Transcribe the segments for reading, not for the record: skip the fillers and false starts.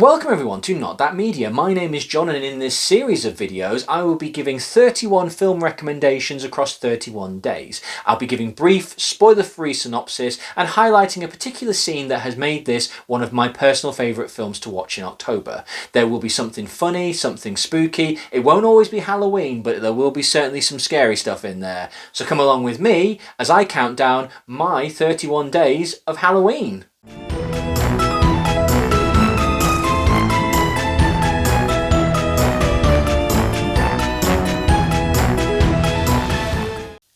Welcome everyone to Not That Media. My name is John, and in this series of videos I will be giving 31 film recommendations across 31 days. I'll be giving brief, spoiler-free synopsis and highlighting a particular scene that has made this one of my personal favourite films to watch in October. There will be something funny, something spooky. It won't always be Halloween, but there will be certainly some scary stuff in there. So come along with me as I count down my 31 days of Halloween.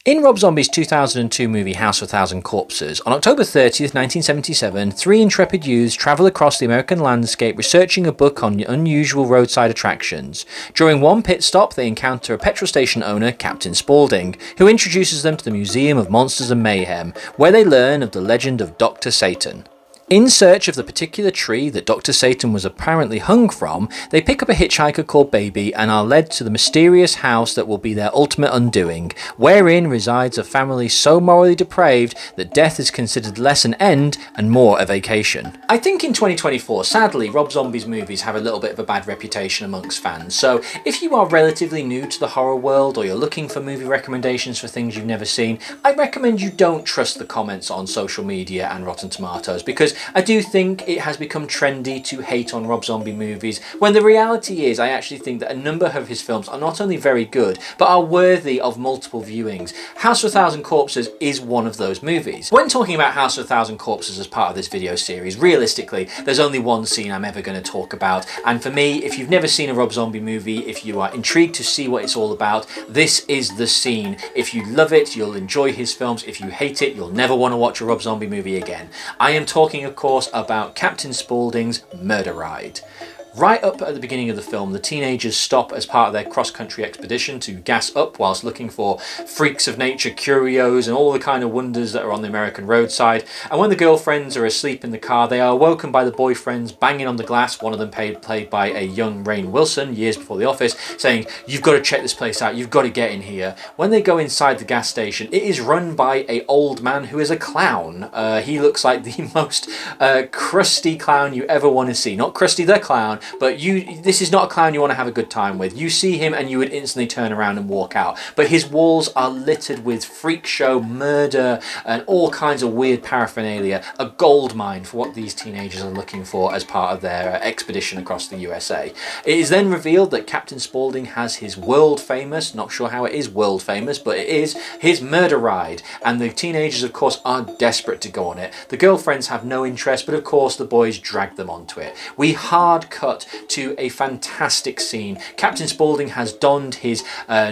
In Rob Zombie's 2002 movie House of a Thousand Corpses, on October 30th, 1977, three intrepid youths travel across the American landscape researching a book on unusual roadside attractions. During one pit stop, they encounter a petrol station owner, Captain Spaulding, who introduces them to the Museum of Monsters and Mayhem, where they learn of the legend of Dr. Satan. In search of the particular tree that Dr. Satan was apparently hung from, they pick up a hitchhiker called Baby and are led to the mysterious house that will be their ultimate undoing, wherein resides a family so morally depraved that death is considered less an end and more a vacation. I think in 2024, sadly, Rob Zombie's movies have a little bit of a bad reputation amongst fans, so if you are relatively new to the horror world or you're looking for movie recommendations for things you've never seen, I recommend you don't trust the comments on social media and Rotten Tomatoes, because I do think it has become trendy to hate on Rob Zombie movies, when the reality is I actually think that a number of his films are not only very good, but are worthy of multiple viewings. House of a Thousand Corpses is one of those movies. When talking about House of a Thousand Corpses as part of this video series, realistically, there's only one scene I'm ever going to talk about, and for me, if you've never seen a Rob Zombie movie, if you are intrigued to see what it's all about, this is the scene. If you love it, you'll enjoy his films. If you hate it, you'll never want to watch a Rob Zombie movie again. I am talking, of course, about Captain Spaulding's Murder Ride. Right up at the beginning of the film, the teenagers stop as part of their cross-country expedition to gas up whilst looking for freaks of nature, curios, and all the kind of wonders that are on the American roadside. And when the girlfriends are asleep in the car, they are woken by the boyfriends banging on the glass, one of them played by a young Rainn Wilson, years before The Office, saying, "You've got to check this place out, you've got to get in here." When they go inside the gas station, it is run by an old man who is a clown. He looks like the most crusty clown you ever want to see. Not Krusty the Clown, but this is not a clown you want to have a good time with. You see him and you would instantly turn around and walk out. But his walls are littered with freak show, murder, and all kinds of weird paraphernalia. A gold mine for what these teenagers are looking for as part of their expedition across the USA. It is then revealed that Captain Spaulding has his world famous, not sure how it is world famous, but it is his murder ride. And the teenagers, of course, are desperate to go on it. The girlfriends have no interest, but of course the boys drag them onto it. We hard cut to a fantastic scene. Captain Spaulding has donned his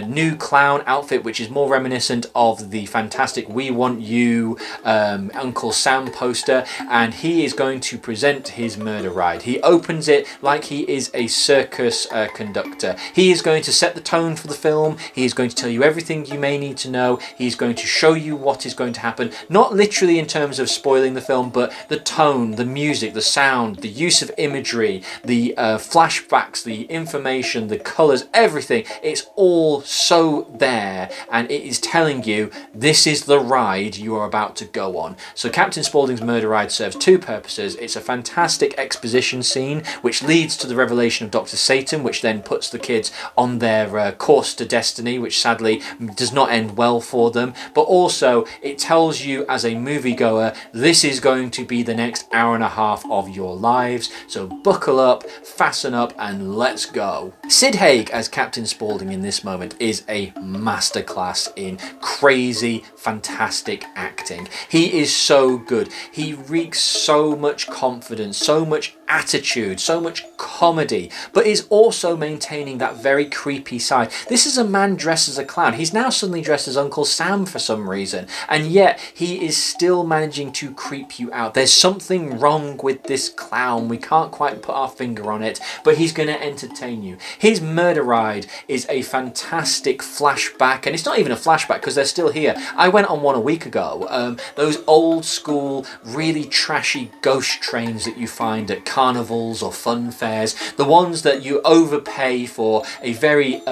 new clown outfit, which is more reminiscent of the fantastic We Want You Uncle Sam poster, and he is going to present his murder ride. He opens it like he is a circus conductor. He is going to set the tone for the film. He is going to tell you everything you may need to know. He's going to show you what is going to happen, not literally in terms of spoiling the film, but the tone, the music, the sound, the use of imagery, the flashbacks, the information, the colours, everything. It's all so there, and it is telling you this is the ride you are about to go on. So Captain Spaulding's Murder Ride serves two purposes. It's a fantastic exposition scene which leads to the revelation of Dr. Satan, which then puts the kids on their course to destiny, which sadly does not end well for them, but also it tells you as a moviegoer, this is going to be the next hour and a half of your lives, so buckle up, fasten up, and let's go. Sid Haig as Captain Spaulding in this moment is a masterclass in crazy, fantastic acting. He is so good. He reeks so much confidence, so much attitude, so much comedy, but is also maintaining that very creepy side. This is a man dressed as a clown. He's now suddenly dressed as Uncle Sam for some reason, and yet he is still managing to creep you out. There's something wrong with this clown. We can't quite put our finger on it, but he's going to entertain you. His murder ride is a fantastic flashback, and it's not even a flashback because they're still here. I went on one a week ago. Those old school, really trashy ghost trains that you find at carnivals or fun fairs, the ones that you overpay for a very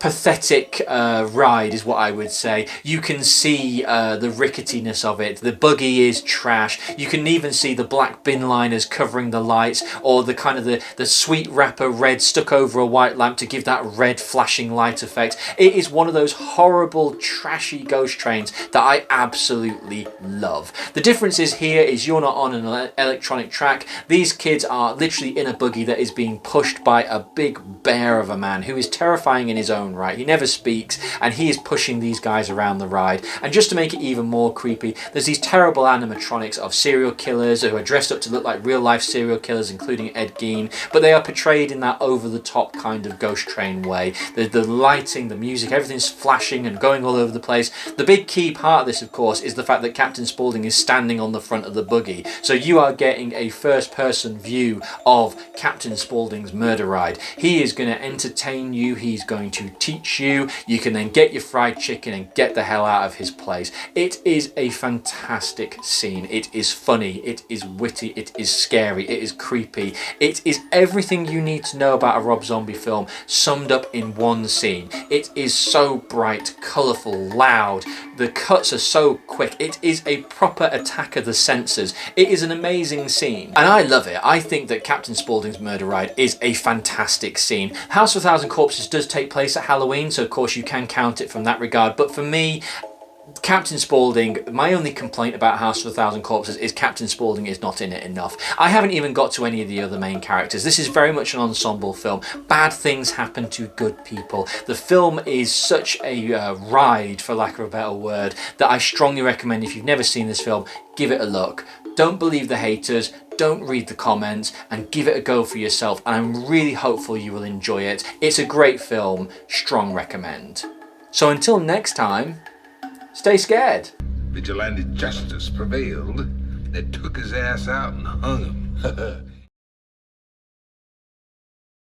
pathetic ride is what I would say. You can see the ricketiness of it. The buggy is trash. You can even see the black bin liners covering the lights, or the kind of the sweet wrapper red stuck over a white lamp to give that red flashing light effect. It is one of those horrible trashy ghost trains that I absolutely love. The difference is here is you're not on an electronic track. These kids are literally in a buggy that is being pushed by a big bear of a man who is terrifying in his own right. He never speaks, and he is pushing these guys around the ride. And just to make it even more creepy, there's these terrible animatronics of serial killers who are dressed up to look like real life serial killers, including Ed Gein, but they are portrayed in that over the top kind of ghost train way. The lighting, the music, everything's flashing and going all over the place. The big key part of this, of course, is the fact that Captain Spaulding is standing on the front of the buggy, so you are getting a first person view of Captain Spaulding's murder ride. He is going to entertain you, he's going to teach you, you can then get your fried chicken and get the hell out of his place. It is a fantastic scene. It is funny, it is witty, it is scary, it is creepy. It is everything you need to know about a Rob Zombie film summed up in one scene. It is so bright, colourful, loud, the cuts are so quick. It is a proper attack of the senses. It is an amazing scene, and I love it. I think that Captain Spaulding's murder ride is a fantastic scene. House of a Thousand Corpses does take place at Halloween, so of course you can count it from that regard, but for me, Captain Spaulding, my only complaint about House of a Thousand Corpses is Captain Spaulding is not in it enough. I haven't even got to any of the other main characters. This is very much an ensemble film. Bad things happen to good people. The film is such a ride, for lack of a better word, that I strongly recommend, if you've never seen this film, give it a look. Don't believe the haters, don't read the comments, and give it a go for yourself, and I'm really hopeful you will enjoy it. It's a great film, strong recommend. So until next time, stay scared. Vigilante justice prevailed. They took his ass out and hung him.